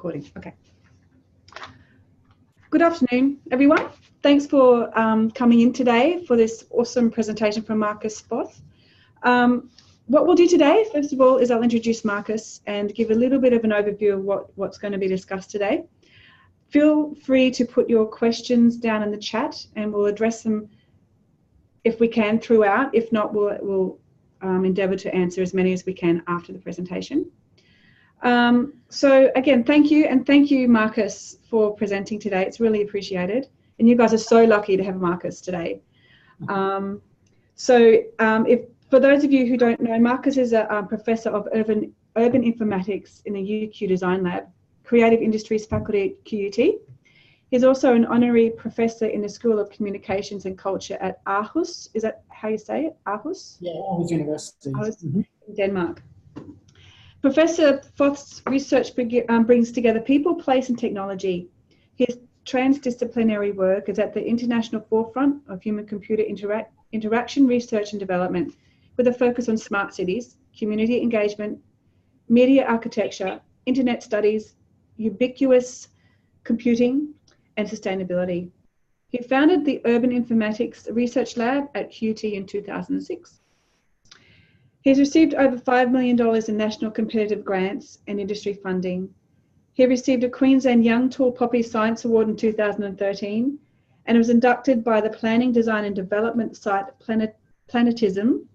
recording. Okay. Good afternoon, everyone. Thanks for coming in today for this awesome presentation from Marcus Foth. What we'll do today, first of all, is I'll introduce Marcus and give a little bit of an overview of what's going to be discussed today. Feel free to put your questions down in the chat and we'll address them if we can throughout. If not, we'll endeavour to answer as many as we can after the presentation. So again, thank you, and thank you, Marcus, for presenting today. It's really appreciated. And you guys are so lucky to have Marcus today. For those of you who don't know, Marcus is a professor of urban informatics in the UQ Design Lab, Creative Industries faculty at QUT. He's also an honorary professor in the School of Communications and Culture at Aarhus. Is that how you say it? Aarhus? Yeah, Aarhus University. Aarhus, in Denmark. Professor Foth's research brings together people, place and technology. His transdisciplinary work is at the international forefront of human-computer interaction research and development, with a focus on smart cities, community engagement, media architecture, internet studies, ubiquitous computing, and sustainability. He founded the Urban Informatics Research Lab at QUT in 2006. He's received over $5 million in national competitive grants and industry funding. He received a Queensland Young Tall Poppy Science Award in 2013 and was inducted by the Planning, Design and Development site Planetism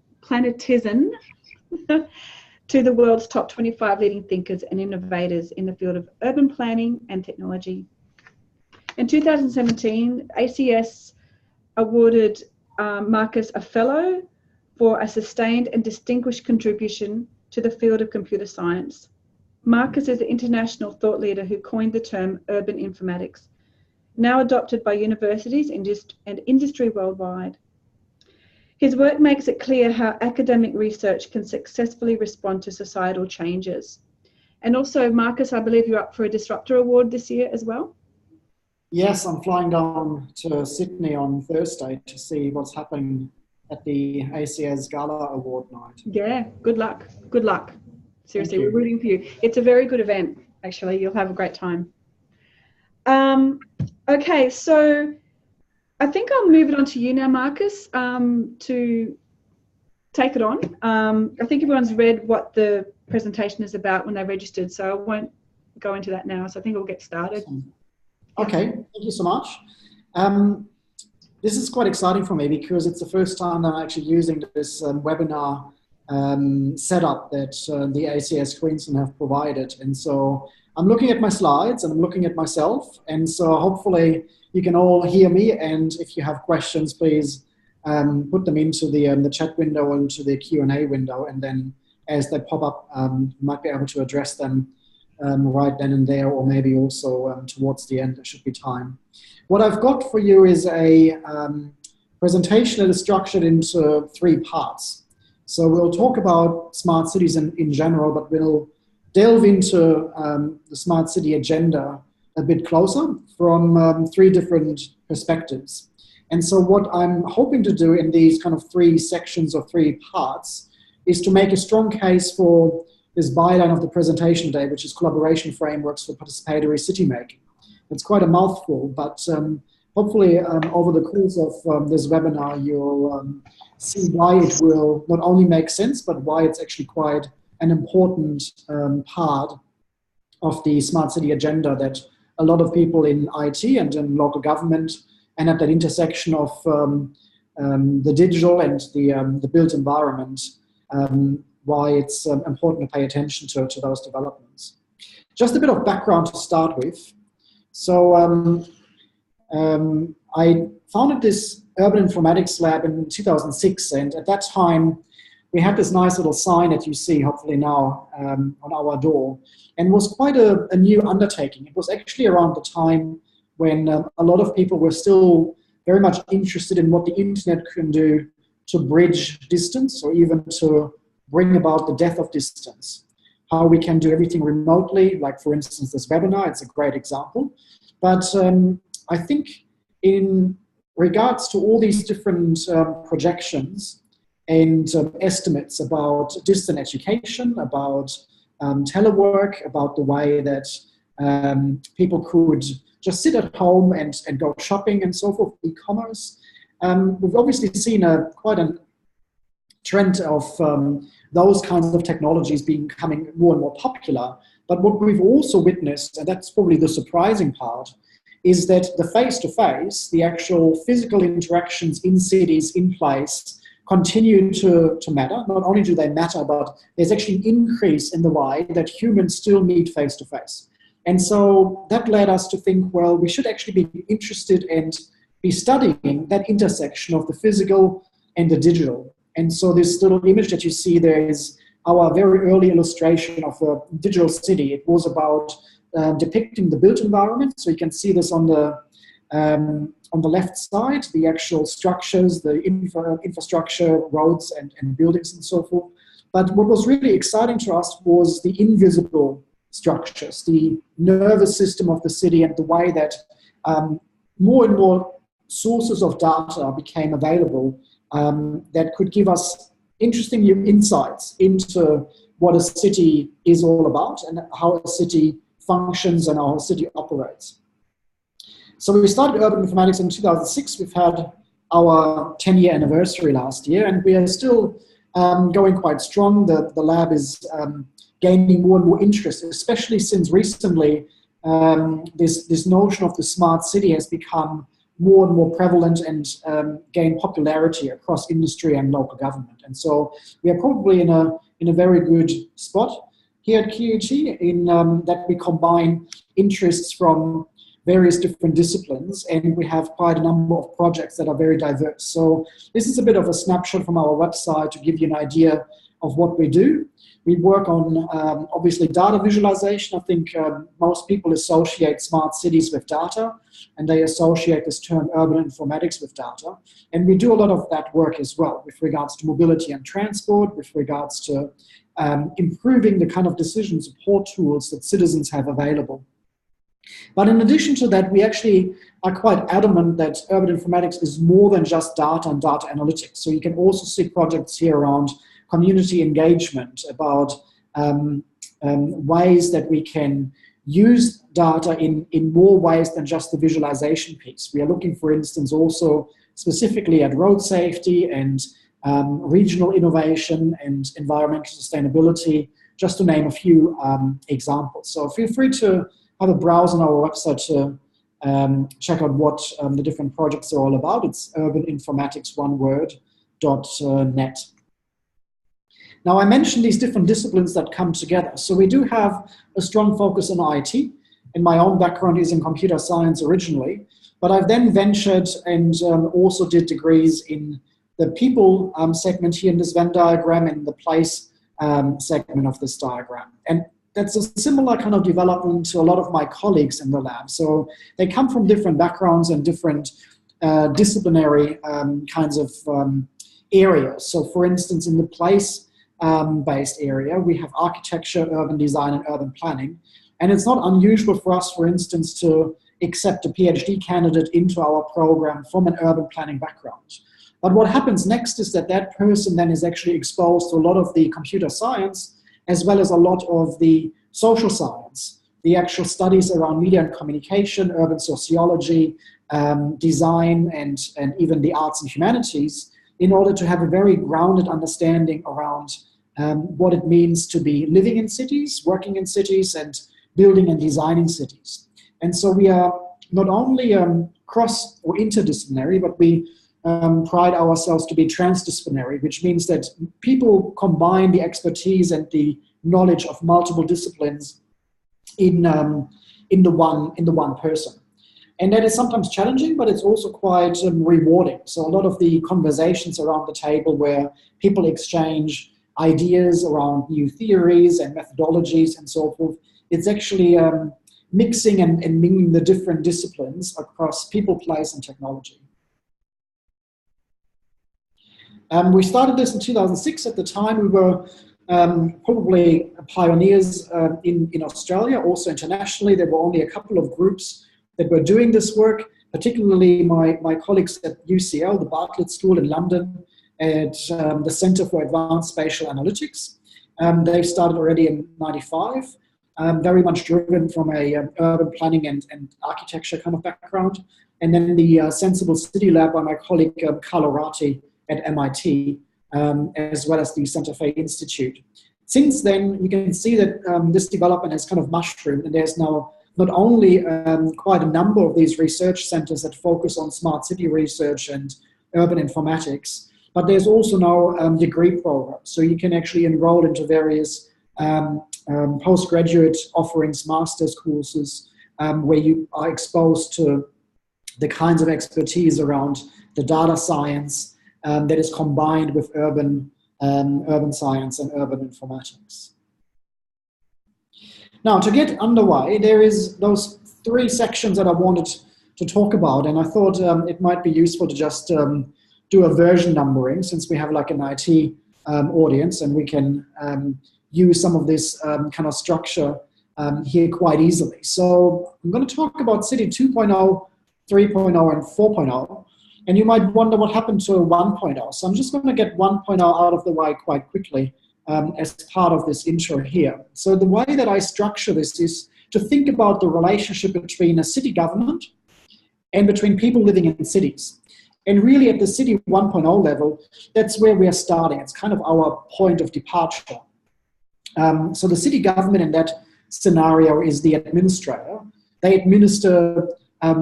to the world's top 25 leading thinkers and innovators in the field of urban planning and technology. In 2017, ACS awarded Marcus a fellow for a sustained and distinguished contribution to the field of computer science. Marcus is the international thought leader who coined the term urban informatics, now adopted by universities and industry worldwide. His work makes it clear how academic research can successfully respond to societal changes. And also, Marcus, I believe you're up for a Disruptor Award this year as well? Yes, I'm flying down to Sydney on Thursday to see what's happening at the ACS Gala Award night. Yeah, good luck. Good luck. Seriously, we're rooting for you. It's a very good event, actually. You'll have a great time. Okay, so I think I'll move it on to you now, Marcus, to take it on. I think everyone's read what the presentation is about when they registered, so I won't go into that now. So I think we'll get started. Okay, thank you so much. This is quite exciting for me because it's the first time that I'm actually using this webinar setup that the ACS Queensland have provided. And so I'm looking at my slides and I'm looking at myself. And so hopefully you can all hear me. And if you have questions, please put them into the chat window or into the Q&A window. And then as they pop up, you might be able to address them right then and there, or maybe also towards the end, there should be time. What I've got for you is a presentation that is structured into 3 parts. So we'll talk about smart cities in general, but we'll delve into the smart city agenda a bit closer from 3 different perspectives. And so what I'm hoping to do in these kind of 3 sections or 3 parts is to make a strong case for this byline of the presentation today, which is collaboration frameworks for participatory city making. It's quite a mouthful, but hopefully over the course of this webinar, you'll see why it will not only make sense, but why it's actually quite an important part of the smart city agenda that a lot of people in IT and in local government and at that intersection of the digital and the built environment, why it's important to pay attention to those developments. Just a bit of background to start with. So I founded this Urban Informatics Lab in 2006, and at that time we had this nice little sign that you see hopefully now on our door, and it was quite a new undertaking. It was actually around the time when a lot of people were still very much interested in what the internet can do to bridge distance, or even to bring about the death of distance. How we can do everything remotely, like for instance this webinar, it's a great example. But I think in regards to all these different projections and estimates about distant education, about telework, about the way that People could just sit at home and go shopping and so forth, e-commerce. We've obviously seen quite a trend of those kinds of technologies becoming more and more popular. But what we've also witnessed, and that's probably the surprising part, is that the face-to-face, the actual physical interactions in cities, in place, continue to matter. Not only do they matter, but there's actually an increase in the way that humans still meet face-to-face. And so that led us to think, well, we should actually be interested and be studying that intersection of the physical and the digital. And so this little image that you see there is our very early illustration of a digital city. It was about depicting the built environment. So you can see this on the left side, the actual structures, the infrastructure, roads and buildings and so forth. But what was really exciting to us was the invisible structures, the nervous system of the city, and the way that more and more sources of data became available that could give us interesting new insights into what a city is all about and how a city functions and how a city operates. So we started urban informatics in 2006. We've had our 10-year anniversary last year, and we are still going quite strong. The lab is gaining more and more interest, especially since recently this notion of the smart city has become more and more prevalent and gain popularity across industry and local government. And so we are probably in a very good spot here at QUT in that we combine interests from various different disciplines, and we have quite a number of projects that are very diverse. So this is a bit of a snapshot from our website to give you an idea of what we do. We work on, obviously, data visualization. I think most people associate smart cities with data, and they associate this term urban informatics with data. And we do a lot of that work as well with regards to mobility and transport, with regards to improving the kind of decision support tools that citizens have available. But in addition to that, we actually are quite adamant that urban informatics is more than just data and data analytics. So you can also see projects here around community engagement, about ways that we can use data in more ways than just the visualization piece. We are looking, for instance, also specifically at road safety and regional innovation and environmental sustainability, just to name a few examples. So feel free to have a browse on our website to check out what the different projects are all about. It's urbaninformatics.net. Now, I mentioned these different disciplines that come together. So we do have a strong focus on IT, and my own background is in computer science originally, but I've then ventured and also did degrees in the people segment here in this Venn diagram and the place segment of this diagram. And that's a similar kind of development to a lot of my colleagues in the lab. So they come from different backgrounds and different disciplinary kinds of areas. So for instance, in the place based area, we have architecture, urban design, and urban planning. And it's not unusual for us, for instance, to accept a PhD candidate into our program from an urban planning background. But what happens next is that that person then is actually exposed to a lot of the computer science, as well as a lot of the social science, the actual studies around media and communication, urban sociology, design, and even the arts and humanities, in order to have a very grounded understanding around what it means to be living in cities, working in cities, and building and designing cities. And so we are not only cross or interdisciplinary, but we pride ourselves to be transdisciplinary, which means that people combine the expertise and the knowledge of multiple disciplines in the one person. And that is sometimes challenging, but it's also quite rewarding. So a lot of the conversations around the table where people exchange ideas around new theories and methodologies and so forth, it's actually mixing and mingling the different disciplines across people, place, and technology. We started this in 2006. At the time, we were probably pioneers in Australia, also internationally. There were only a couple of groups that were doing this work, particularly my colleagues at UCL, the Bartlett School in London, at the Center for Advanced Spatial Analytics. They started already in '95. very much driven from a urban planning and architecture kind of background. And then the Sensible City Lab by my colleague Carlo Ratti at MIT, as well as the Santa Fe Institute. Since then, you can see that this development has kind of mushroomed, and there's now not only quite a number of these research centers that focus on smart city research and urban informatics, but there's also now degree programs. So you can actually enroll into various postgraduate offerings, master's courses, where you are exposed to the kinds of expertise around the data science that is combined with urban science and urban informatics. Now, to get underway, there is those 3 sections that I wanted to talk about, and I thought it might be useful to just do a version numbering, since we have like an IT audience, and we can use some of this kind of structure here quite easily. So I'm going to talk about City 2.0, 3.0, and 4.0. And you might wonder what happened to 1.0. So I'm just going to get 1.0 out of the way quite quickly as part of this intro here. So the way that I structure this is to think about the relationship between a city government and between people living in cities. And really at the City 1.0 level, that's where we are starting. It's kind of our point of departure. So the city government in that scenario is the administrator. They administer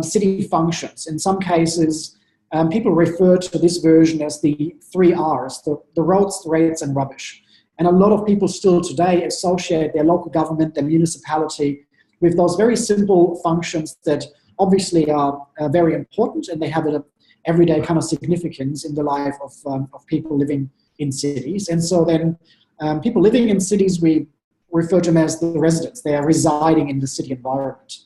city functions. In some cases, people refer to this version as the 3 R's, the roads, the rates, and rubbish. And a lot of people still today associate their local government, their municipality, with those very simple functions that obviously are very important, and they have an everyday kind of significance in the life of people living in cities. And so then people living in cities, we refer to them as the residents. They are residing in the city environment.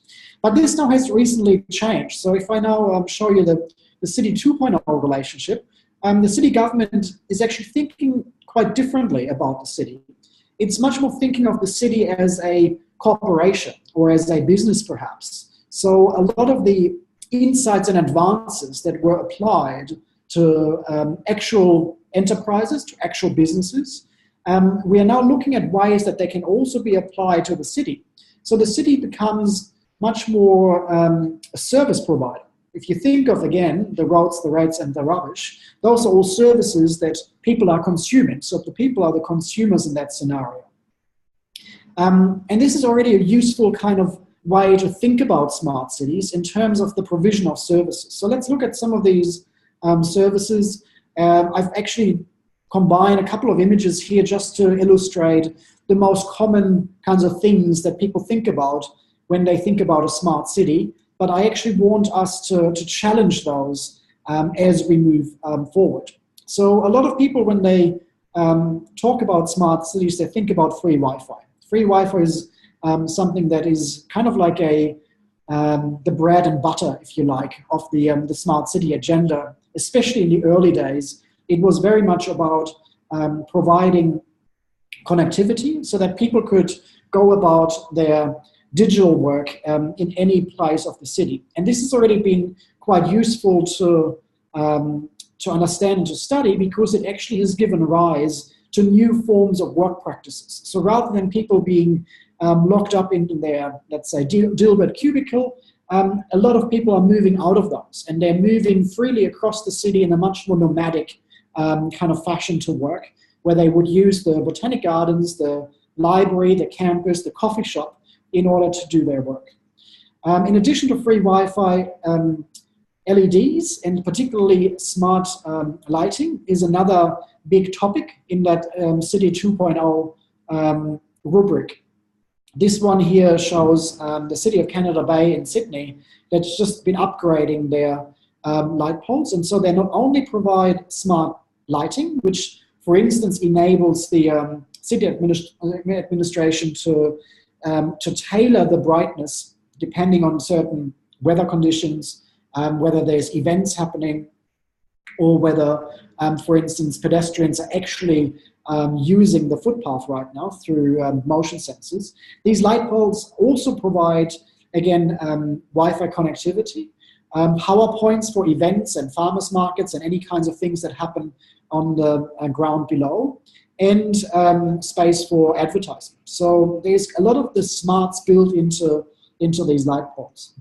But this now has recently changed. So if I now show you the City 2.0 relationship, the city government is actually thinking quite differently about the city. It's much more thinking of the city as a corporation or as a business, perhaps. So a lot of the insights and advances that were applied to actual enterprises, to actual businesses, we are now looking at ways that they can also be applied to the city. So the city becomes much more a service provider. If you think of, again, the roads, the rates, and the rubbish, those are all services that people are consuming. So the people are the consumers in that scenario. And this is already a useful kind of way to think about smart cities in terms of the provision of services. So let's look at some of these services. I've actually combined a couple of images here just to illustrate the most common kinds of things that people think about when they think about a smart city. But I actually want us to challenge those as we move forward. So a lot of people, when they talk about smart cities, they think about free Wi-Fi. Free Wi-Fi is something that is kind of like the bread and butter, if you like, of the smart city agenda. Especially in the early days, it was very much about providing connectivity so that people could go about their digital work in any place of the city. And this has already been quite useful to understand and to study, because it actually has given rise to new forms of work practices. So rather than people being locked up into their, let's say, Dilbert cubicle, a lot of people are moving out of those, and they're moving freely across the city in a much more nomadic kind of fashion to work, where they would use the botanic gardens, the library, the campus, the coffee shop, in order to do their work. In addition to free Wi-Fi, LEDs, and particularly smart lighting, is another big topic in that City 2.0 rubric. This one here shows the City of Canada Bay in Sydney that's just been upgrading their light poles. And so they not only provide smart lighting, which, for instance, enables the city administration to tailor the brightness depending on certain weather conditions, whether there's events happening, or whether, for instance, pedestrians are actually using the footpath right now through motion sensors. These light poles also provide, again, Wi-Fi connectivity, power points for events and farmers markets and any kinds of things that happen on the ground below. and space for advertising. So there's a lot of the smarts built into these light poles.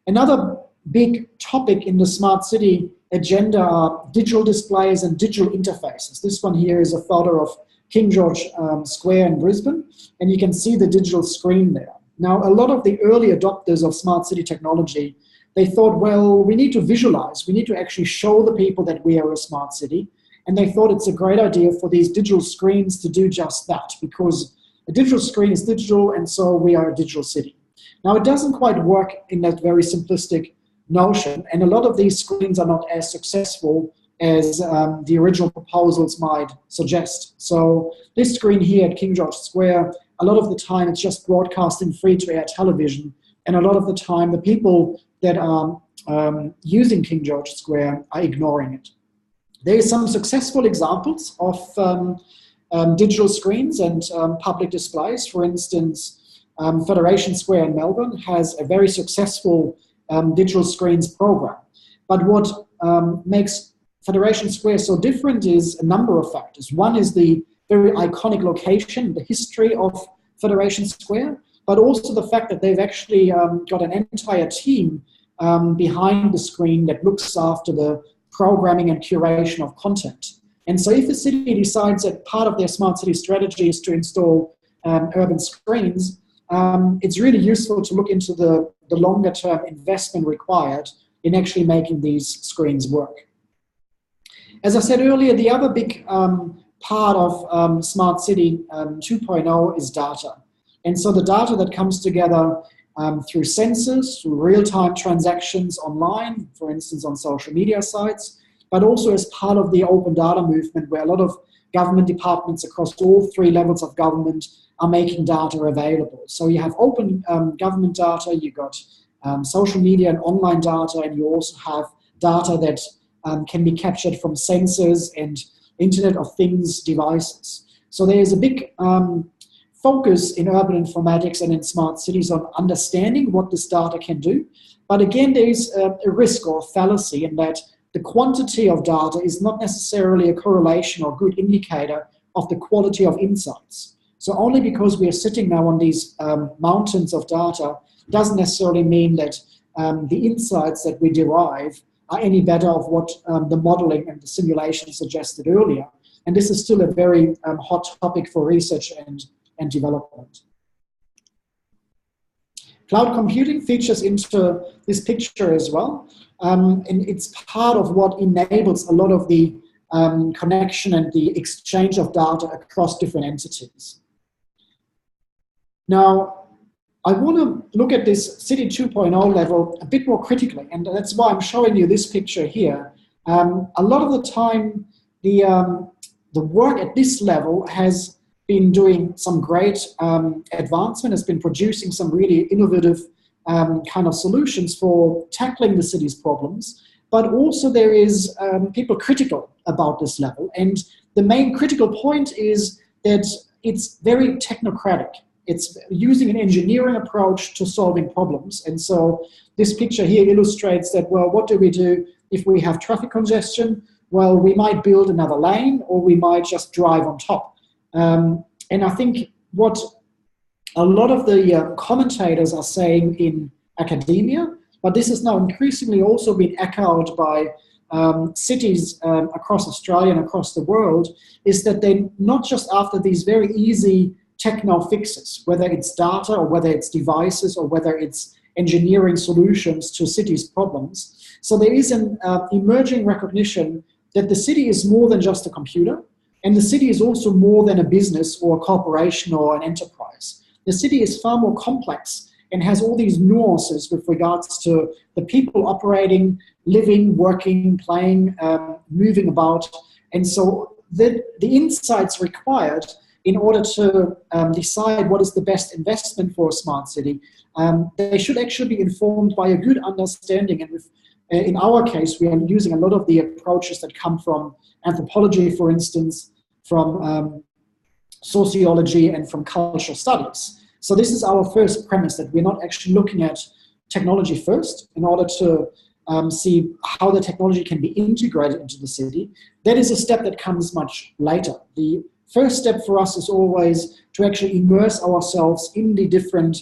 Another big topic in the smart city agenda are digital displays and digital interfaces. This one here is a photo of King George Square in Brisbane, and you can see the digital screen there. Now, a lot of the early adopters of smart city technology, they thought, well, we need to visualize, we need to actually show the people that we are a smart city, and they thought it's a great idea for these digital screens to do just that, because a digital screen is digital, and so we are a digital city. Now, it doesn't quite work in that very simplistic notion, and a lot of these screens are not as successful as the original proposals might suggest. So this screen here at King George Square, a lot of the time it's just broadcasting free-to-air television, and a lot of the time the people that are using King George Square are ignoring it. There are some successful examples of digital screens and public displays. For instance, Federation Square in Melbourne has a very successful digital screens program. But what makes Federation Square so different is a number of factors. One is the very iconic location, the history of Federation Square, but also the fact that they've actually got an entire team behind the screen that looks after the programming and curation of content. And so if a city decides that part of their smart city strategy is to install urban screens, it's really useful to look into the longer term investment required in actually making these screens work. As I said earlier, the other big part of Smart City 2.0 is data. And so the data that comes together through sensors, through real-time transactions online, for instance on social media sites, but also as part of the open data movement where a lot of government departments across all three levels of government are making data available. So you have open government data, you've got social media and online data, and you also have data that can be captured from sensors and Internet of Things devices. So there is a big focus in urban informatics and in smart cities on understanding what this data can do. But again, there is a risk or a fallacy in that the quantity of data is not necessarily a correlation or good indicator of the quality of insights. So only because we are sitting now on these mountains of data doesn't necessarily mean that the insights that we derive are any better of what the modeling and the simulation suggested earlier. And this is still a very hot topic for research and development. Cloud computing features into this picture as well. And it's part of what enables a lot of the connection and the exchange of data across different entities. Now, I want to look at this City 2.0 level a bit more critically, and that's why I'm showing you this picture here. A lot of the time, the work at this level has been doing some great advancement, has been producing some really innovative kind of solutions for tackling the city's problems, but also there is people critical about this level. And the main critical point is that it's very technocratic. It's using an engineering approach to solving problems. And so this picture here illustrates that, well, what do we do if we have traffic congestion? Well, we might build another lane, or we might just drive on top. And I think what a lot of the commentators are saying in academia, but this is now increasingly also been echoed by cities across Australia and across the world, is that they're not just after these very easy techno fixes, whether it's data or whether it's devices or whether it's engineering solutions to cities' problems. So there is an emerging recognition that the city is more than just a computer, and the city is also more than a business or a corporation or an enterprise. The city is far more complex and has all these nuances with regards to the people operating, living, working, playing, moving about. And so the insights required in order to decide what is the best investment for a smart city, they should actually be informed by a good understanding. And with, in our case, we are using a lot of the approaches that come from anthropology, for instance, from sociology and from cultural studies. So this is our first premise, that we're not actually looking at technology first in order to see how the technology can be integrated into the city. That is a step that comes much later. The first step for us is always to actually immerse ourselves in the different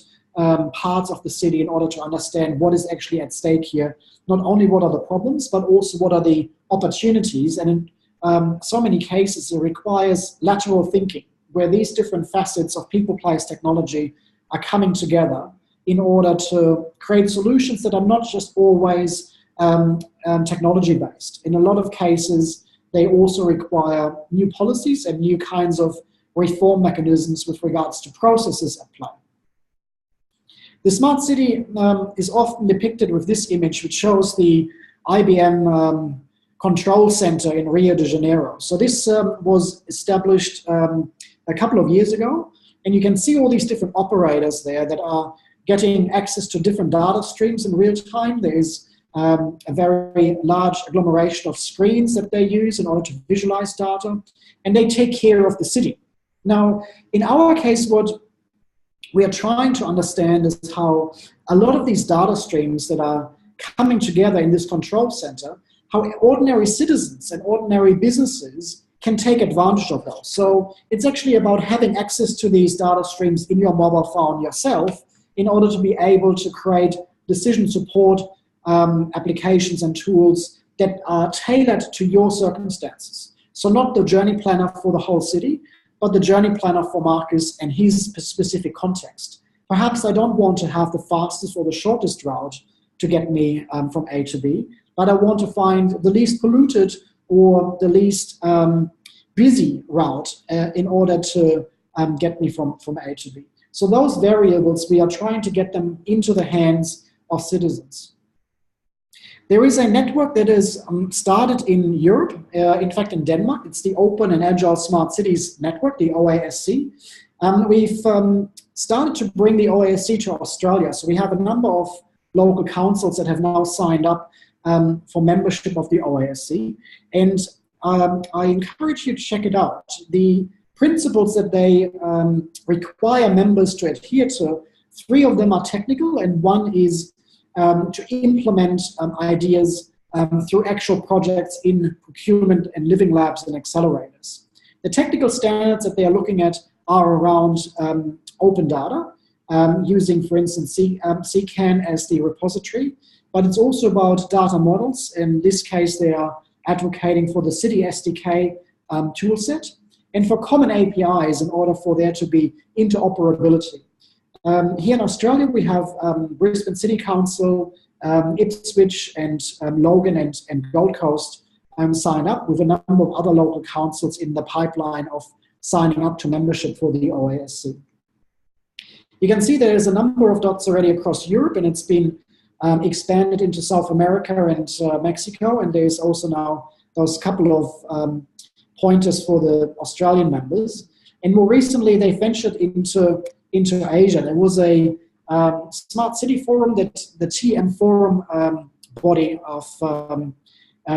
parts of the city in order to understand what is actually at stake here. Not only what are the problems, but also what are the opportunities. And in so many cases, it requires lateral thinking, where these different facets of people, place, technology are coming together in order to create solutions that are not just always technology-based. In a lot of cases, they also require new policies and new kinds of reform mechanisms with regards to processes at play. The smart city is often depicted with this image, which shows the IBM control center in Rio de Janeiro. So this was established a couple of years ago, and you can see all these different operators there that are getting access to different data streams in real time. There is a very large agglomeration of screens that they use in order to visualize data, and they take care of the city. Now, in our case, what we are trying to understand is how a lot of these data streams that are coming together in this control center, how ordinary citizens and ordinary businesses can take advantage of those. So it's actually about having access to these data streams in your mobile phone yourself in order to be able to create decision support applications and tools that are tailored to your circumstances. So not the journey planner for the whole city, but the journey planner for Marcus and his specific context. Perhaps I don't want to have the fastest or the shortest route to get me from A to B, but I want to find the least polluted or the least busy route in order to get me from A to B. So those variables, we are trying to get them into the hands of citizens. There is a network that is started in Europe, in fact in Denmark. It's the Open and Agile Smart Cities Network, the OASC. We've started to bring the OASC to Australia. So we have a number of local councils that have now signed up for membership of the OASC. And I encourage you to check it out. The principles that they require members to adhere to, 3 of them are technical and 1 is to implement ideas through actual projects in procurement and living labs and accelerators. The technical standards that they are looking at are around open data, using, for instance, CCAN as the repository, but it's also about data models. In this case, they are advocating for the City SDK toolset and for common APIs in order for there to be interoperability. Here in Australia, we have Brisbane City Council, Ipswich and Logan and Gold Coast signed up, with a number of other local councils in the pipeline of signing up to membership for the OASC. You can see there's a number of dots already across Europe, and it's been expanded into South America and Mexico, and there's also now those couple of pointers for the Australian members. And more recently, they ventured into Asia. There was a Smart City Forum that the TM Forum body of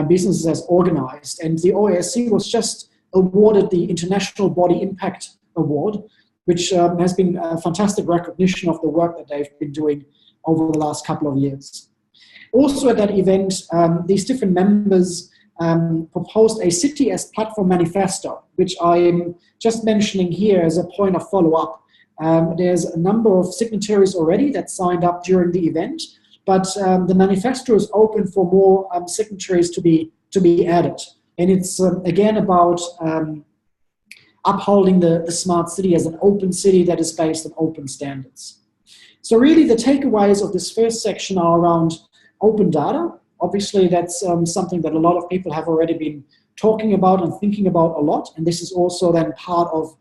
businesses has organized, and the OASC was just awarded the International Body Impact Award, which has been a fantastic recognition of the work that they've been doing over the last couple of years. Also at that event, these different members proposed a City as Platform Manifesto, which I'm just mentioning here as a point of follow-up. There's a number of signatories already that signed up during the event, but the manifesto is open for more signatories to be added. And it's again about upholding the smart city as an open city that is based on open standards. So really the takeaways of this first section are around open data. Obviously that's something that a lot of people have already been talking about and thinking about a lot. And this is also then part of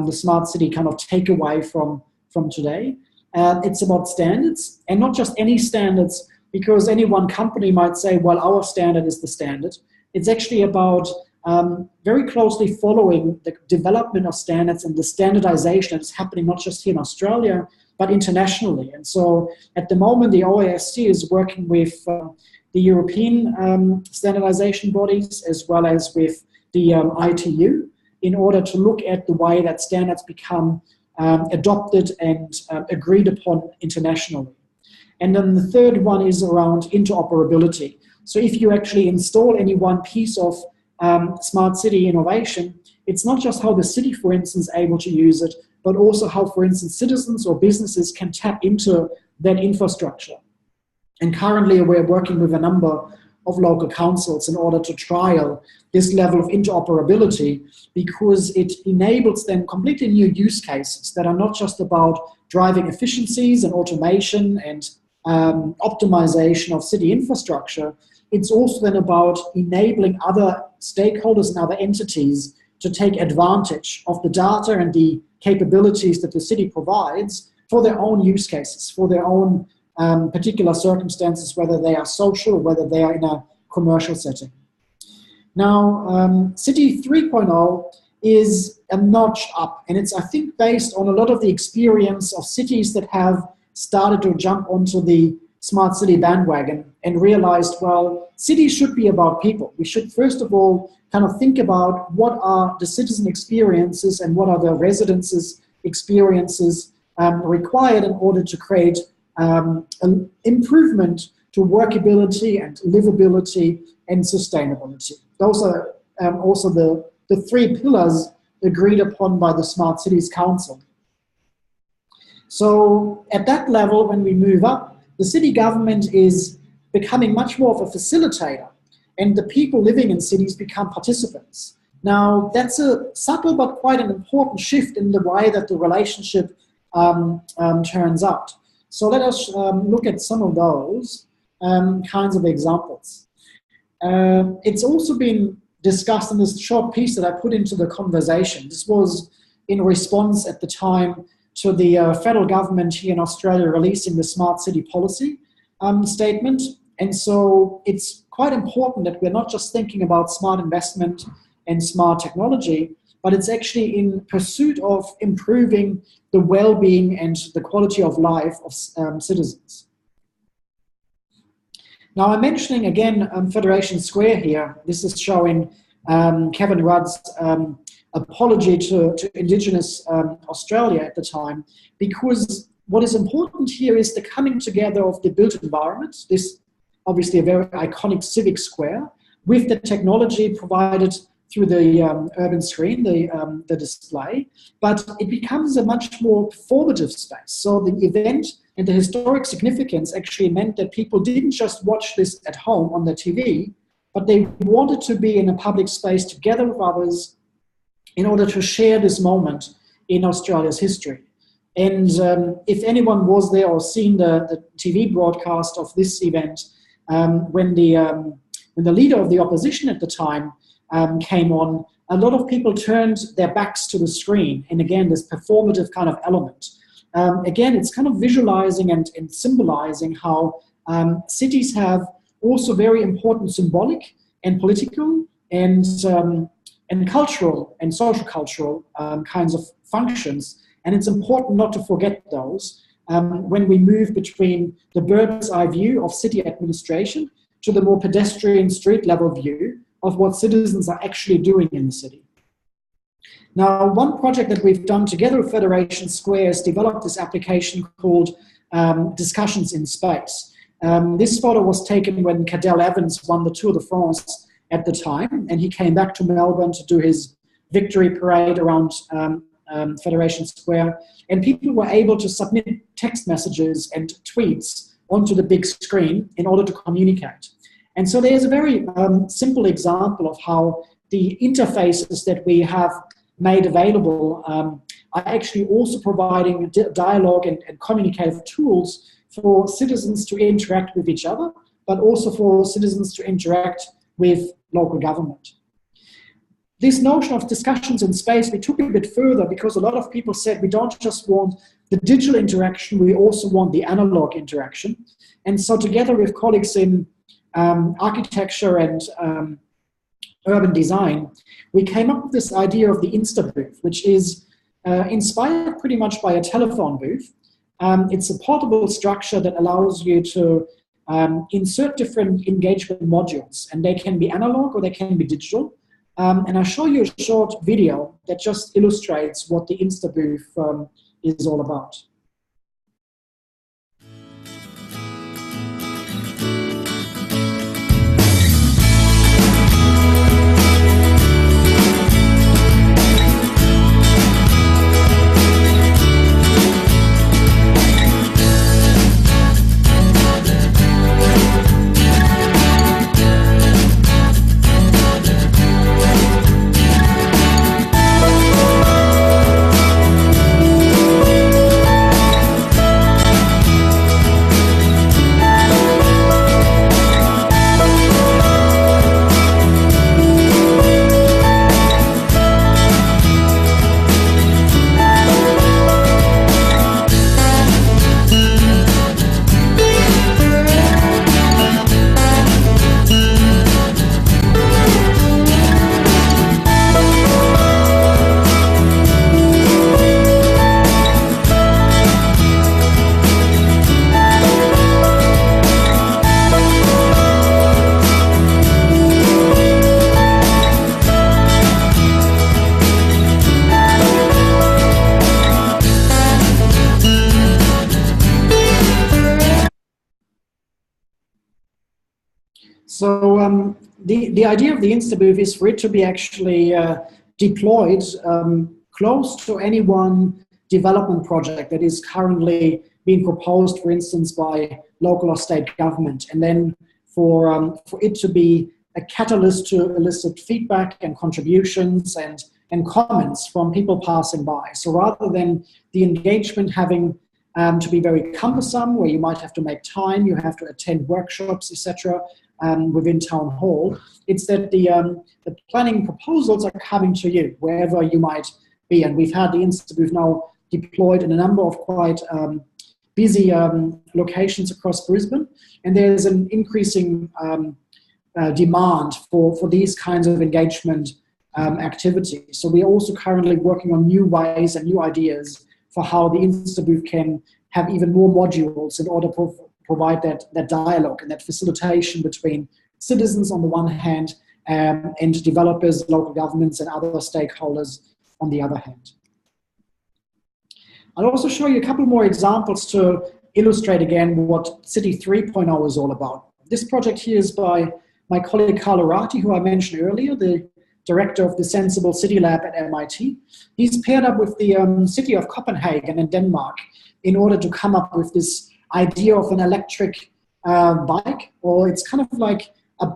the smart city kind of takeaway from today. It's about standards, and not just any standards, because any one company might say, well, our standard is the standard. It's actually about very closely following the development of standards and the standardization that's happening not just here in Australia, but internationally. And so at the moment, the OASC is working with the European standardization bodies as well as with the ITU in order to look at the way that standards become adopted and agreed upon internationally. And then the third one is around interoperability. So if you actually install any one piece of smart city innovation, It's not just how the city, for instance, is able to use it, but also how, for instance, citizens or businesses can tap into that infrastructure. And currently we're working with a number of local councils in order to trial this level of interoperability, because it enables then completely new use cases that are not just about driving efficiencies and automation and optimization of city infrastructure. It's also then about enabling other stakeholders and other entities to take advantage of the data and the capabilities that the city provides for their own use cases, for their own particular circumstances, whether they are social or whether they are in a commercial setting. Now, City 3.0 is a notch up, and it's, I think, based on a lot of the experience of cities that have started to jump onto the smart city bandwagon and realized, well, cities should be about people. We should, first of all, kind of think about what are the citizen experiences and what are the residents' experiences required in order to create an improvement to workability and livability and sustainability. Those are also the three pillars agreed upon by the Smart Cities Council. So at that level, when we move up, the city government is becoming much more of a facilitator, and the people living in cities become participants. Now, that's a subtle but quite an important shift in the way that the relationship turns out. So let us look at some of those kinds of examples. It's also been discussed in this short piece that I put into the conversation. This was in response at the time to the federal government here in Australia releasing the Smart City Policy statement. And so it's quite important that we're not just thinking about smart investment and smart technology, but it's actually in pursuit of improving the well-being and the quality of life of citizens. Now, I'm mentioning again Federation Square here. This is showing Kevin Rudd's apology to Indigenous Australia at the time, because what is important here is the coming together of the built environment, this obviously a very iconic civic square, with the technology provided through the urban screen, the display, but it becomes a much more performative space. So the event and the historic significance actually meant that people didn't just watch this at home on their TV, but they wanted to be in a public space together with others in order to share this moment in Australia's history. And if anyone was there or seen the TV broadcast of this event, when the leader of the opposition at the time came on, a lot of people turned their backs to the screen. And again, this performative kind of element. Again, it's kind of visualizing and symbolizing how cities have also very important symbolic and political and cultural and social cultural kinds of functions. And it's important not to forget those when we move between the bird's eye view of city administration to the more pedestrian street level view of what citizens are actually doing in the city. Now, one project that we've done together with Federation Square is developed this application called Discussions in Space. This photo was taken when Cadel Evans won the Tour de France at the time, and he came back to Melbourne to do his victory parade around Federation Square, and people were able to submit text messages and tweets onto the big screen in order to communicate. And so there's a very simple example of how the interfaces that we have made available are actually also providing dialogue and communicative tools for citizens to interact with each other, but also for citizens to interact with local government. This notion of discussions in space, we took it a bit further because a lot of people said we don't just want the digital interaction, we also want the analog interaction. And so together with colleagues in architecture and urban design, we came up with this idea of the Insta booth, which is inspired pretty much by a telephone booth. It's a portable structure that allows you to insert different engagement modules, and they can be analog or they can be digital. And I'll show you a short video that just illustrates what the Insta booth is all about. So the idea of the InstaBooth is for it to be actually deployed close to any one development project that is currently being proposed, for instance, by local or state government, and then for it to be a catalyst to elicit feedback and contributions and comments from people passing by. So rather than the engagement having to be very cumbersome, where you might have to make time, you have to attend workshops, etc., within town hall, it's that the planning proposals are coming to you wherever you might be. And we've had the InstaBooth now deployed in a number of quite busy locations across Brisbane, and there's an increasing demand for these kinds of engagement activities. So we're also currently working on new ways and new ideas for how the InstaBooth can have even more modules in order to provide that dialogue and that facilitation between citizens on the one hand and developers, local governments and other stakeholders on the other hand. I'll also show you a couple more examples to illustrate again what City 3.0 is all about. This project here is by my colleague Carlo Ratti, who I mentioned earlier, the director of the Sensible City Lab at MIT. He's paired up with the city of Copenhagen in Denmark in order to come up with this idea of an electric bike, or it's kind of like a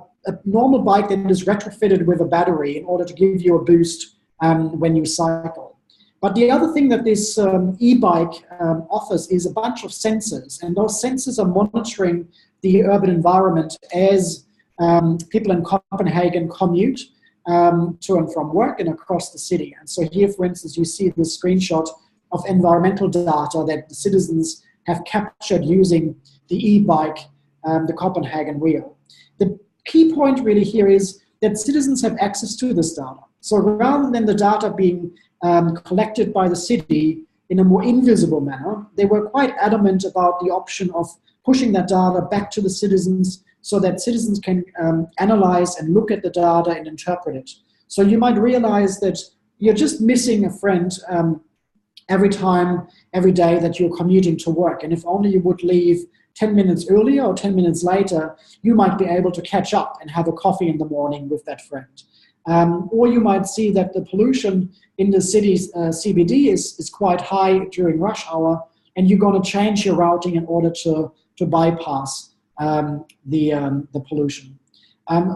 normal bike that is retrofitted with a battery in order to give you a boost when you cycle. But the other thing that this e-bike offers is a bunch of sensors, and those sensors are monitoring the urban environment as people in Copenhagen commute to and from work and across the city. And so here, for instance, you see this screenshot of environmental data that the citizens have captured using the e-bike, the Copenhagen wheel. The key point really here is that citizens have access to this data. So rather than the data being collected by the city in a more invisible manner, they were quite adamant about the option of pushing that data back to the citizens so that citizens can analyze and look at the data and interpret it. So you might realize that you're just missing a friend every day that you're commuting to work. And if only you would leave 10 minutes earlier or 10 minutes later, you might be able to catch up and have a coffee in the morning with that friend. Or you might see that the pollution in the city's CBD is quite high during rush hour, and you're going to change your routing in order to bypass the pollution.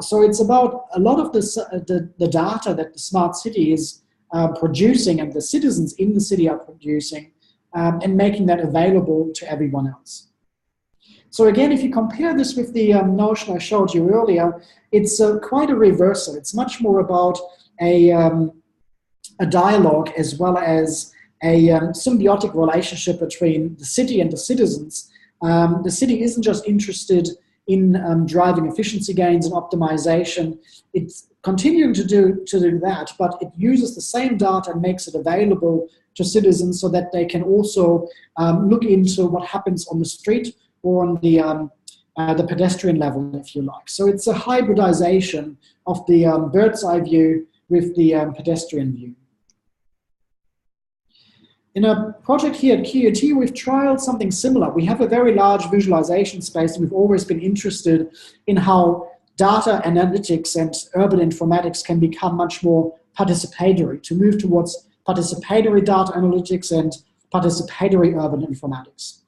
So it's about a lot of the data that the smart city is producing and the citizens in the city are producing and making that available to everyone else. So again, if you compare this with the notion I showed you earlier, it's quite a reversal. It's much more about a dialogue as well as a symbiotic relationship between the city and the citizens. The city isn't just interested in driving efficiency gains and optimization. It's continuing to do that, but it uses the same data and makes it available to citizens so that they can also look into what happens on the street or on the pedestrian level, if you like. So it's a hybridization of the bird's eye view with the pedestrian view. In a project here at QUT, we've trialed something similar. We have a very large visualization space, and we've always been interested in how data analytics and urban informatics can become much more participatory, to move towards participatory data analytics and participatory urban informatics.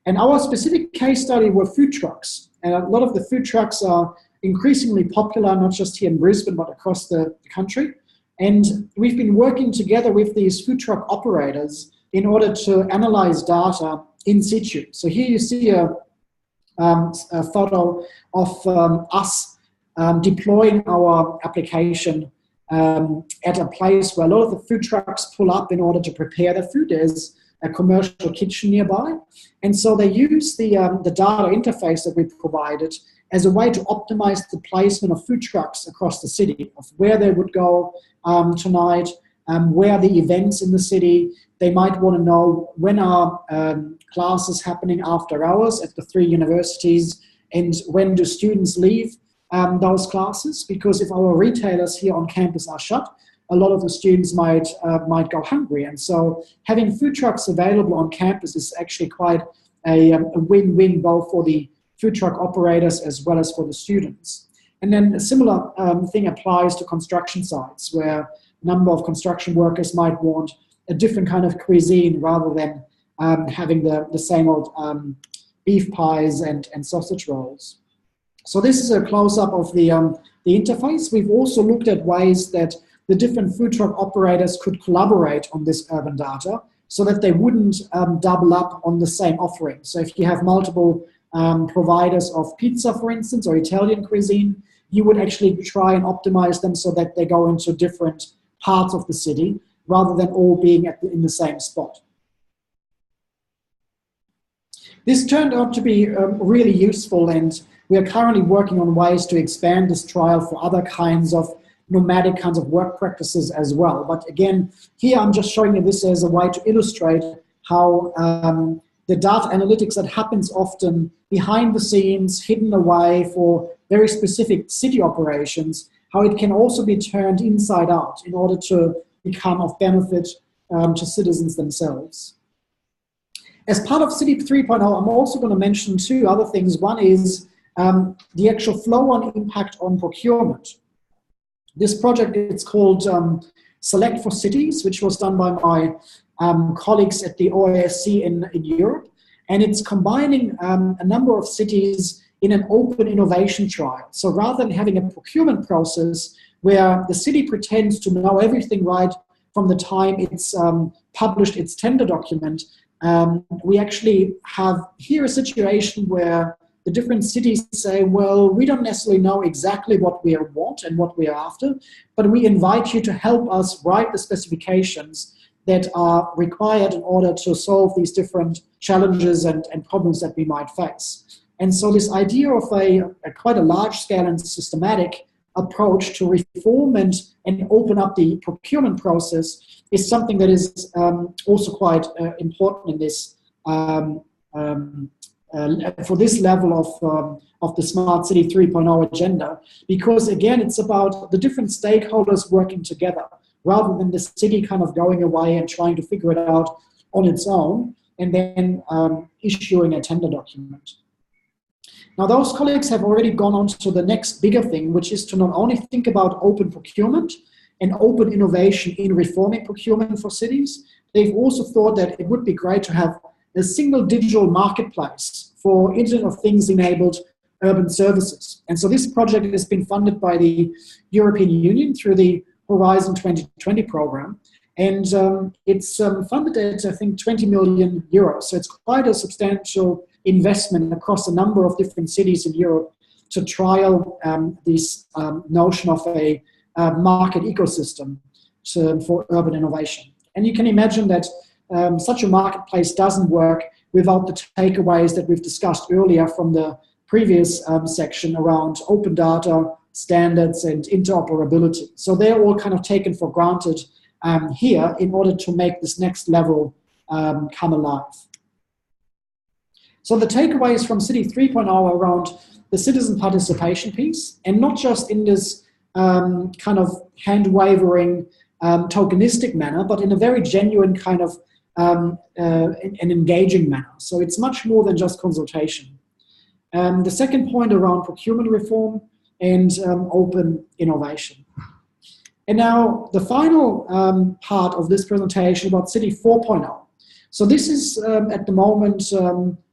And our specific case study were food trucks. And a lot of the food trucks are increasingly popular, not just here in Brisbane, but across the country. And we've been working together with these food truck operators in order to analyze data in situ. So here you see a photo of us deploying our application at a place where a lot of the food trucks pull up in order to prepare their food. There's a commercial kitchen nearby. And so they use the data interface that we provided as a way to optimize the placement of food trucks across the city, of where they would go tonight, where are the events in the city. They might want to know when are classes happening after hours at the 3 universities, and when do students leave those classes, because if our retailers here on campus are shut, a lot of the students might go hungry. And so having food trucks available on campus is actually quite a win-win, both for the food truck operators as well as for the students. And then a similar thing applies to construction sites, where a number of construction workers might want a different kind of cuisine rather than having the same old beef pies and sausage rolls. So this is a close-up of the interface. We've also looked at ways that the different food truck operators could collaborate on this urban data so that they wouldn't double up on the same offering. So if you have multiple providers of pizza, for instance, or Italian cuisine, you would actually try and optimize them so that they go into different parts of the city rather than all being in the same spot. This turned out to be really useful, and we are currently working on ways to expand this trial for other kinds of nomadic kinds of work practices as well. But again, here I'm just showing you this as a way to illustrate how the data analytics that happens often behind the scenes, hidden away for very specific city operations, how it can also be turned inside out in order to become of benefit to citizens themselves. As part of City 3.0, I'm also going to mention two other things. One is the actual flow-on impact on procurement. This project, it's called Select for Cities, which was done by my colleagues at the EOSC in Europe. And it's combining a number of cities in an open innovation trial. So rather than having a procurement process where the city pretends to know everything right from the time it's published its tender document, we actually have here a situation where the different cities say, well, we don't necessarily know exactly what we want and what we are after, but we invite you to help us write the specifications that are required in order to solve these different challenges and problems that we might face. And so this idea of a quite a large scale and systematic approach to reform and open up the procurement process is something that is also quite important in this for this level of the Smart City 3.0 agenda, because again, it's about the different stakeholders working together rather than the city kind of going away and trying to figure it out on its own and then issuing a tender document. Now, those colleagues have already gone on to the next bigger thing, which is to not only think about open procurement and open innovation in reforming procurement for cities, they've also thought that it would be great to have a single digital marketplace for Internet of Things enabled urban services. And so this project has been funded by the European Union through the Horizon 2020 program. And it's funded at, I think, 20 million euros. So it's quite a substantial investment across a number of different cities in Europe to trial this notion of a market ecosystem for urban innovation. And you can imagine that such a marketplace doesn't work without the takeaways that we've discussed earlier from the previous section around open data, standards, and interoperability. So they're all kind of taken for granted here in order to make this next level come alive. So the takeaways from City 3.0 around the citizen participation piece, and not just in this kind of hand-wavering tokenistic manner, but in a very genuine kind of an engaging manner. So it's much more than just consultation. The second point around procurement reform and open innovation. And now the final part of this presentation about City 4.0. So this is at the moment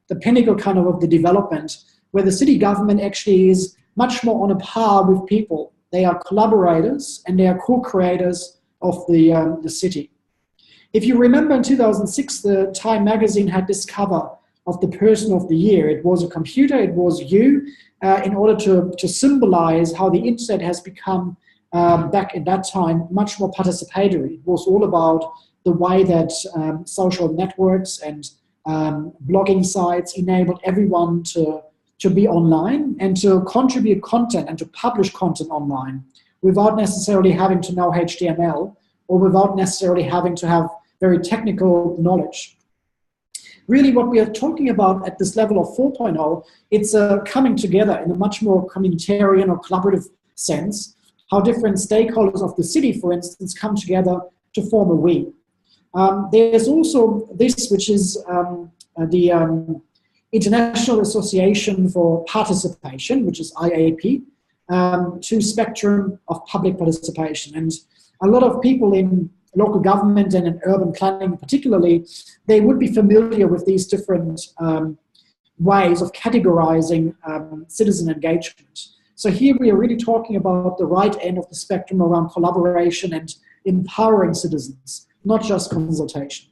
the pinnacle kind of the development, where the city government actually is much more on a par with people. They are collaborators and they are co-creators of the city. If you remember in 2006, the Time magazine had this cover of the person of the year. It was a computer, it was you, in order to symbolize how the internet has become, back at that time, much more participatory. It was all about the way that social networks and blogging sites enabled everyone to be online and to contribute content and to publish content online without necessarily having to know HTML or without necessarily having to have very technical knowledge. Really what we are talking about at this level of 4.0, it's coming together in a much more communitarian or collaborative sense, how different stakeholders of the city, for instance, come together to form a we. There's also this, which is the International Association for Participation, which is IAP, to spectrum of public participation. And a lot of people in local government and in urban planning particularly, they would be familiar with these different ways of categorizing citizen engagement. So here we are really talking about the right end of the spectrum around collaboration and empowering citizens, not just consultation.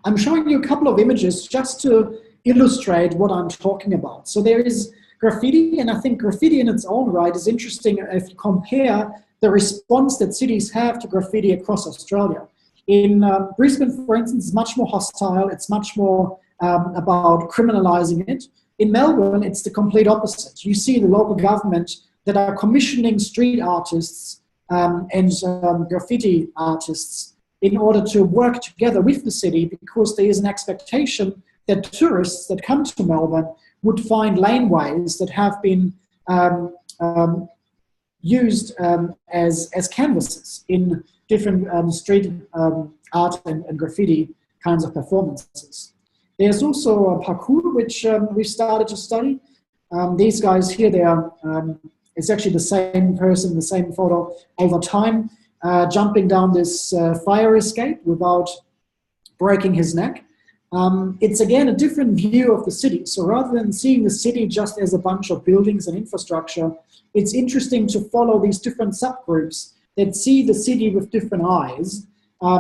I'm showing you a couple of images just to illustrate what I'm talking about. So there is graffiti, and I think graffiti in its own right is interesting if you compare the response that cities have to graffiti across Australia. In Brisbane, for instance, it's much more hostile, it's much more about criminalizing it. In Melbourne, it's the complete opposite. You see the local government that are commissioning street artists and graffiti artists in order to work together with the city, because there is an expectation that tourists that come to Melbourne would find laneways that have been used as canvases in different street art and graffiti kinds of performances. There's also a parkour, which we started to study. These guys here, they are, it's actually the same person, the same photo over time, jumping down this fire escape without breaking his neck. It's again a different view of the city. So rather than seeing the city just as a bunch of buildings and infrastructure, it's interesting to follow these different subgroups that see the city with different eyes.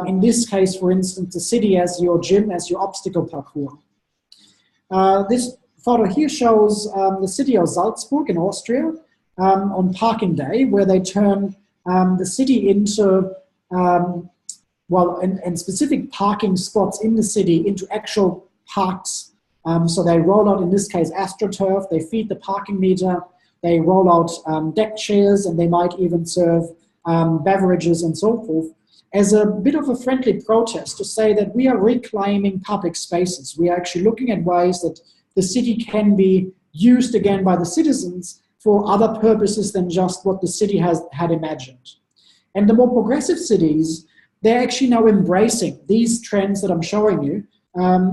In this case, for instance, the city as your gym, as your obstacle parkour. This photo here shows the city of Salzburg in Austria on parking day, where they turn the city into, and specific parking spots in the city into actual parks. So they roll out, in this case, AstroTurf, they feed the parking meter, they roll out deck chairs, and they might even serve beverages and so forth, as a bit of a friendly protest to say that we are reclaiming public spaces. We are actually looking at ways that the city can be used again by the citizens for other purposes than just what the city had imagined. And the more progressive cities, they're actually now embracing these trends that I'm showing you.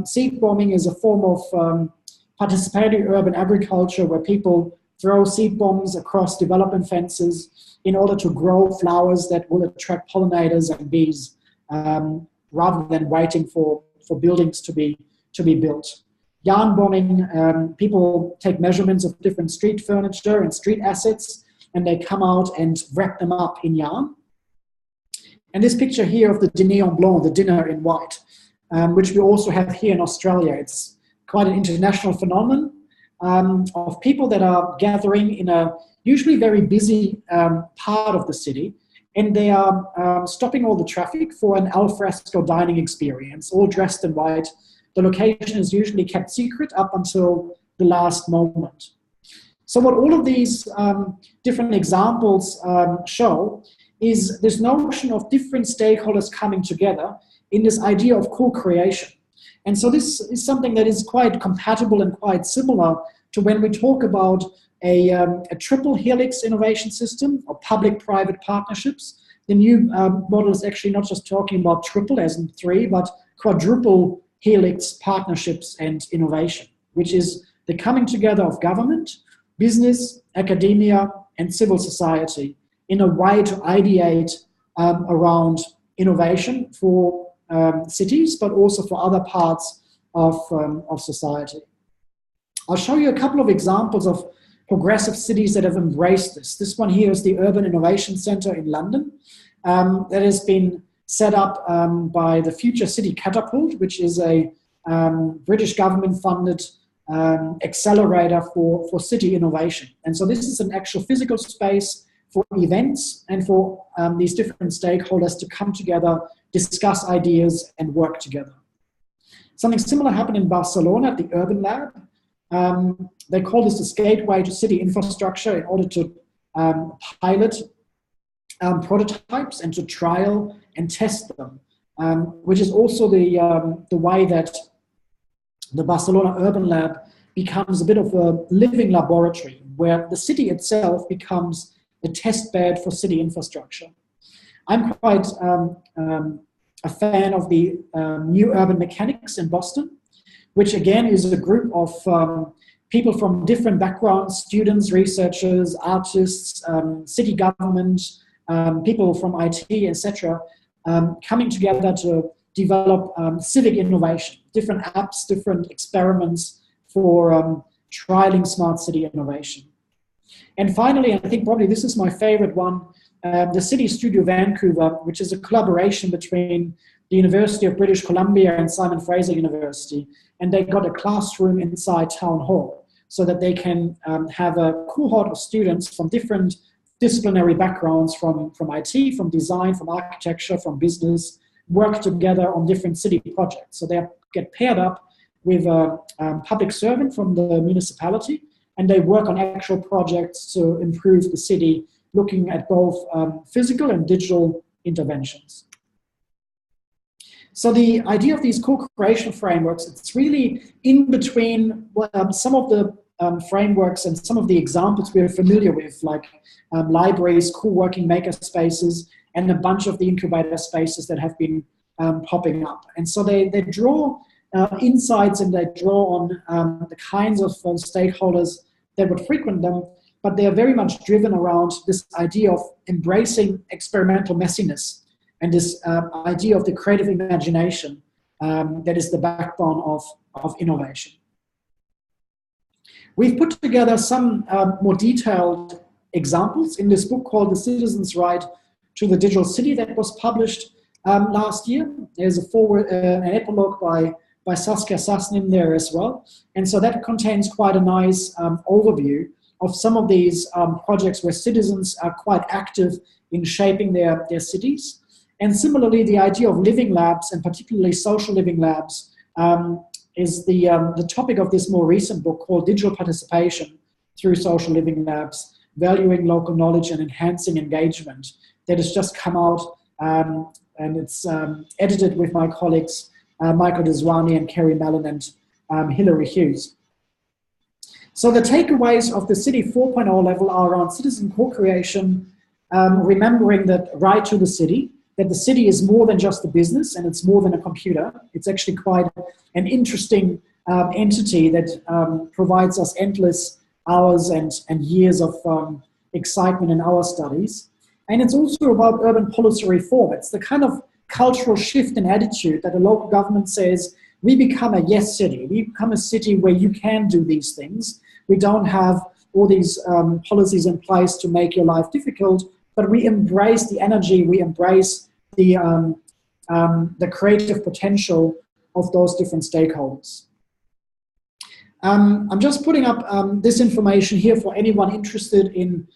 Seed bombing is a form of participatory urban agriculture where people throw seed bombs across development fences in order to grow flowers that will attract pollinators and bees, rather than waiting for buildings to be built. Yarn bombing, people take measurements of different street furniture and street assets, and they come out and wrap them up in yarn. And this picture here of the dîner en blanc, the dinner in white, which we also have here in Australia. It's quite an international phenomenon of people that are gathering in a usually very busy part of the city, and they are stopping all the traffic for an al fresco dining experience, all dressed in white. The location is usually kept secret up until the last moment. So what all of these different examples show is this notion of different stakeholders coming together in this idea of co-creation. And so this is something that is quite compatible and quite similar to when we talk about a triple helix innovation system or public-private partnerships. The new model is actually not just talking about triple as in 3, but quadruple helix partnerships and innovation, which is the coming together of government, business, academia, and civil society in a way to ideate around innovation for cities, but also for other parts of society. I'll show you a couple of examples of progressive cities that have embraced this. This one here is the Urban Innovation Centre in London that has been set up by the Future City Catapult, which is a British government-funded accelerator for city innovation. And so this is an actual physical space for events and for these different stakeholders to come together, discuss ideas, and work together. Something similar happened in Barcelona at the Urban Lab. They call this the gateway to city infrastructure in order to pilot prototypes and to trial and test them, which is also the way that the Barcelona Urban Lab becomes a bit of a living laboratory where the city itself becomes a test bed for city infrastructure. I'm quite a fan of the New Urban Mechanics in Boston, which again is a group of people from different backgrounds, students, researchers, artists, city government, people from IT, etc., coming together to develop civic innovation, different apps, different experiments for trialing smart city innovation. And finally, I think probably this is my favorite one, the City Studio Vancouver, which is a collaboration between the University of British Columbia and Simon Fraser University. And they got a classroom inside Town Hall so that they can have a cohort of students from different disciplinary backgrounds, from IT, from design, from architecture, from business, work together on different city projects. So they get paired up with a public servant from the municipality, and they work on actual projects to improve the city, looking at both physical and digital interventions. So the idea of these co-creation frameworks, it's really in between some of the frameworks and some of the examples we're familiar with, like libraries, co-working maker spaces, and a bunch of the incubator spaces that have been popping up. And so they draw insights, and they draw on the kinds of stakeholders that would frequent them, but they are very much driven around this idea of embracing experimental messiness and this idea of the creative imagination that is the backbone of innovation. We've put together some more detailed examples in this book called The Citizen's Right to the Digital City that was published last year. There's a forward, an epilogue by Saskia Sassen in there as well. And so that contains quite a nice overview of some of these projects where citizens are quite active in shaping their cities. And similarly, the idea of living labs, and particularly social living labs, is the topic of this more recent book called Digital Participation Through Social Living Labs, Valuing Local Knowledge and Enhancing Engagement, that has just come out, and it's edited with my colleagues Michael Deswani and Kerry Mellon and Hilary Hughes. So the takeaways of the City 4.0 level are around citizen co-creation, remembering that right to the city, that the city is more than just a business and it's more than a computer. It's actually quite an interesting entity that provides us endless hours and years of excitement in our studies. And it's also about urban policy reform. It's the kind of cultural shift in attitude that a local government says, we become a yes city. We become a city where you can do these things. We don't have all these policies in place to make your life difficult, but we embrace the energy, we embrace the creative potential of those different stakeholders. I'm just putting up this information here for anyone interested in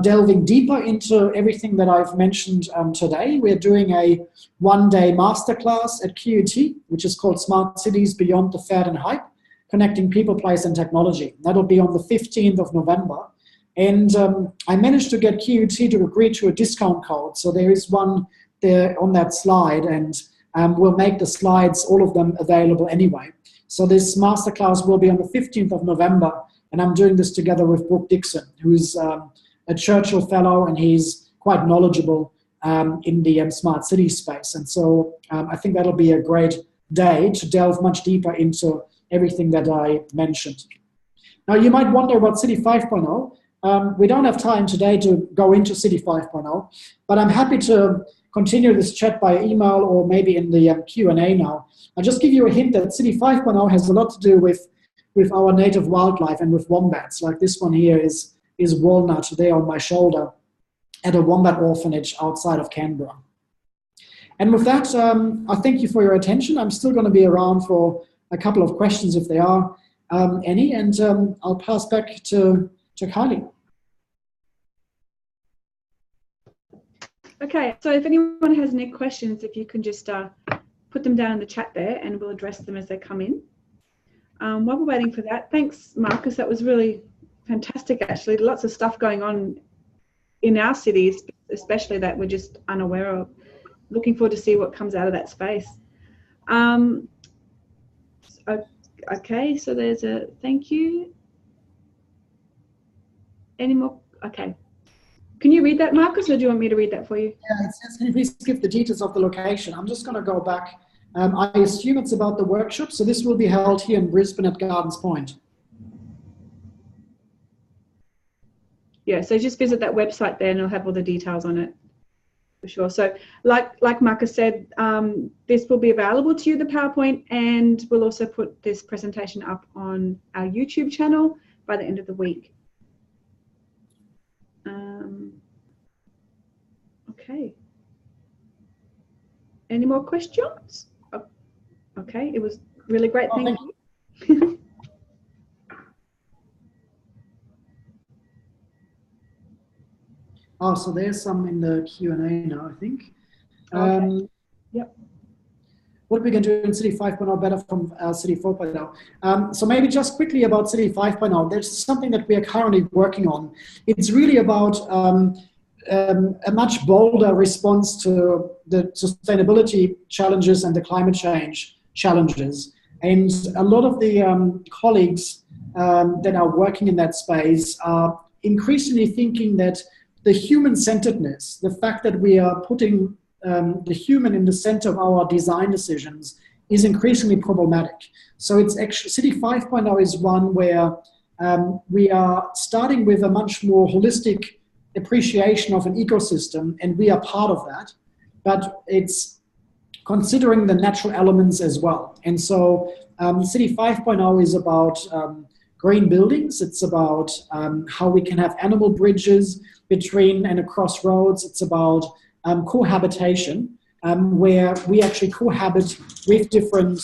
delving deeper into everything that I've mentioned today. We're doing a one-day masterclass at QUT, which is called Smart Cities Beyond the Fad and Hype, Connecting People, Place and Technology. That'll be on the 15th of November. And I managed to get QUT to agree to a discount code. So there is one there on that slide, and we'll make the slides, all of them, available anyway. So this masterclass will be on the 15th of November, and I'm doing this together with Brooke Dixon, who's a Churchill Fellow, and he's quite knowledgeable in the smart city space. And so I think that'll be a great day to delve much deeper into everything that I mentioned. Now, you might wonder about City 5.0. We don't have time today to go into City 5.0, but I'm happy to continue this chat by email or maybe in the Q&A now. I'll just give you a hint that City 5.0 has a lot to do with our native wildlife and with wombats. Like this one here is Walnut there on my shoulder at a wombat orphanage outside of Canberra. And with that, I thank you for your attention. I'm still going to be around for a couple of questions if there are any, and I'll pass back to Kylie. Okay, so if anyone has any questions, if you can just put them down in the chat there and we'll address them as they come in. While we're waiting for that, thanks, Marcus. That was really fantastic, actually. Lots of stuff going on in our cities, especially that we're just unaware of. Looking forward to see what comes out of that space. Okay, so there's a thank you. Any more? Okay. Can you read that, Marcus, or do you want me to read that for you? Yeah, it says, can you please give the details of the location? I'm just going to go back. I assume it's about the workshop, so this will be held here in Brisbane at Gardens Point. Yeah, so just visit that website there and it'll have all the details on it for sure. So like Marcus said, this will be available to you, the PowerPoint, and we'll also put this presentation up on our YouTube channel by the end of the week. Okay. Any more questions? Oh, okay, it was really great. Thank you. Oh, so there's some in the Q&A now, I think. Okay. Yep. What we can do in City 5.0 better from City 4.0. So maybe just quickly about City 5.0. There's something that we are currently working on. It's really about a much bolder response to the sustainability challenges and the climate change challenges. And a lot of the colleagues that are working in that space are increasingly thinking that the human-centeredness, the fact that we are putting the human in the center of our design decisions is increasingly problematic. So it's actually, City 5.0 is one where we are starting with a much more holistic appreciation of an ecosystem, and we are part of that, but it's considering the natural elements as well. And so City 5.0 is about green buildings. It's about how we can have animal bridges between and across roads. It's about cohabitation, where we actually cohabit with different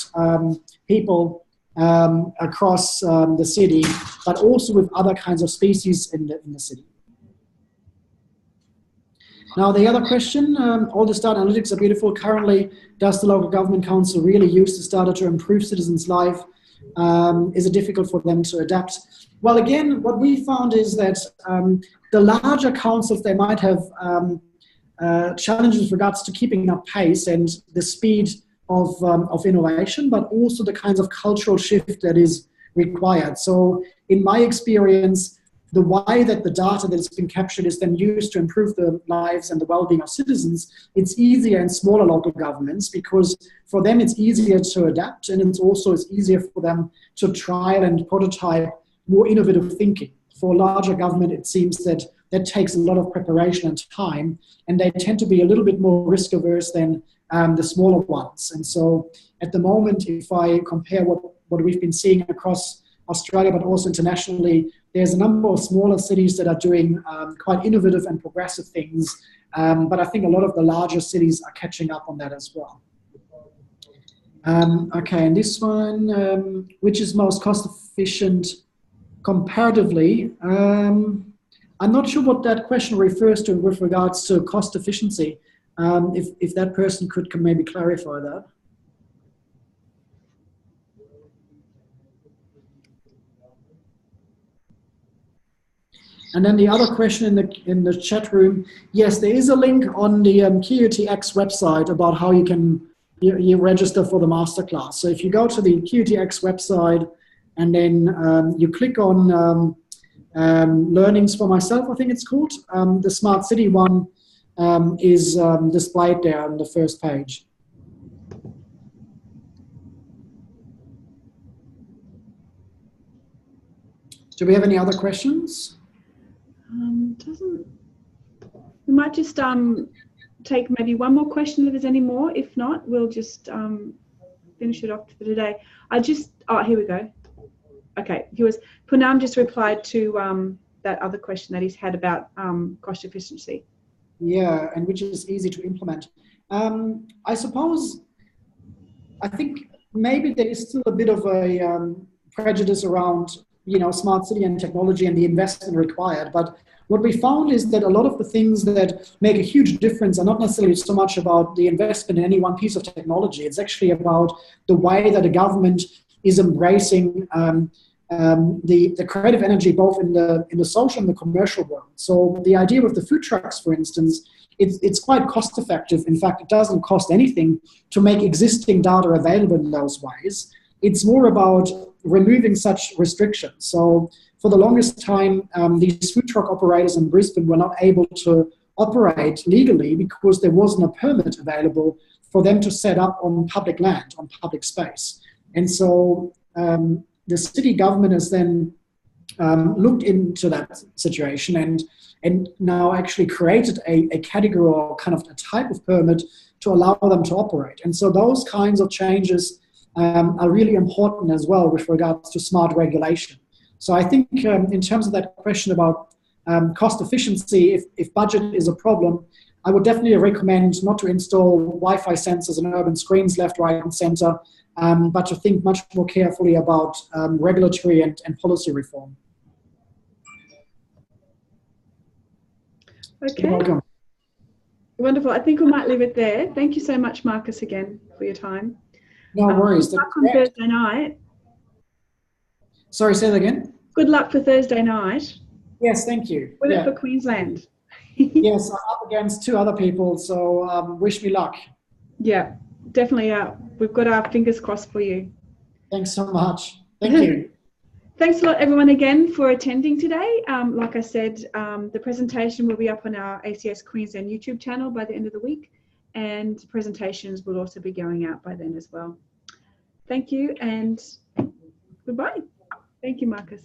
people across the city, but also with other kinds of species in the city. Now, the other question, all this data analytics are beautiful. Currently, does the local government council really use this data to improve citizens' life? Is it difficult for them to adapt? Well, again, what we found is that the larger councils, they might have challenges with regards to keeping up pace and the speed of innovation, but also the kinds of cultural shift that is required. So in my experience, the way that the data that's been captured is then used to improve the lives and the well-being of citizens, it's easier in smaller local governments because for them it's easier to adapt, and it's also easier for them to trial and prototype more innovative thinking. For larger government, it seems that that takes a lot of preparation and time, and they tend to be a little bit more risk averse than the smaller ones. And so at the moment, if I compare what we've been seeing across Australia, but also internationally, there's a number of smaller cities that are doing quite innovative and progressive things, but I think a lot of the larger cities are catching up on that as well. Okay, and this one, which is most cost efficient comparatively? I'm not sure what that question refers to with regards to cost efficiency. If that person could maybe clarify that. And then the other question in the chat room, yes, there is a link on the QUTX website about how you can you register for the masterclass. So if you go to the QUTX website and then you click on learnings for myself, I think it's called, the Smart City one is displayed there on the first page. Do we have any other questions? We might just take maybe one more question if there's any more. If not, we'll just finish it off for today. Oh, here we go. Okay, Poonam just replied to that other question that he's had about cost efficiency. Yeah, and which is easy to implement. I suppose, I think maybe there is still a bit of a prejudice around, smart city and technology and the investment required. But what we found is that a lot of the things that make a huge difference are not necessarily so much about the investment in any one piece of technology. It's actually about the way that a government is embracing the creative energy both in the social and the commercial world. So the idea with the food trucks, for instance, it's quite cost effective. In fact, it doesn't cost anything to make existing data available in those ways. It's more about removing such restrictions. So for the longest time, these food truck operators in Brisbane were not able to operate legally because there wasn't a permit available for them to set up on public land, on public space. And so the city government has then looked into that situation and now actually created a category or kind of a type of permit to allow them to operate. And so those kinds of changes are really important as well with regards to smart regulation. So I think in terms of that question about cost efficiency, if budget is a problem, I would definitely recommend not to install Wi-Fi sensors and urban screens left, right, and center, but to think much more carefully about regulatory and policy reform. Okay. You're welcome. Wonderful. I think we might leave it there. Thank you so much, Marcus, again for your time. No worries. Good luck on Thursday night. Sorry, say that again. Good luck for Thursday night. Yes, thank you. With it for Queensland. Yes, I'm up against 2 other people, so wish me luck. Yeah, definitely. We've got our fingers crossed for you. Thanks so much. Thank you. Thanks a lot, everyone, again for attending today. Like I said, the presentation will be up on our ACS Queensland YouTube channel by the end of the week, and presentations will also be going out by then as well. Thank you, and goodbye. Thank you, Marcus.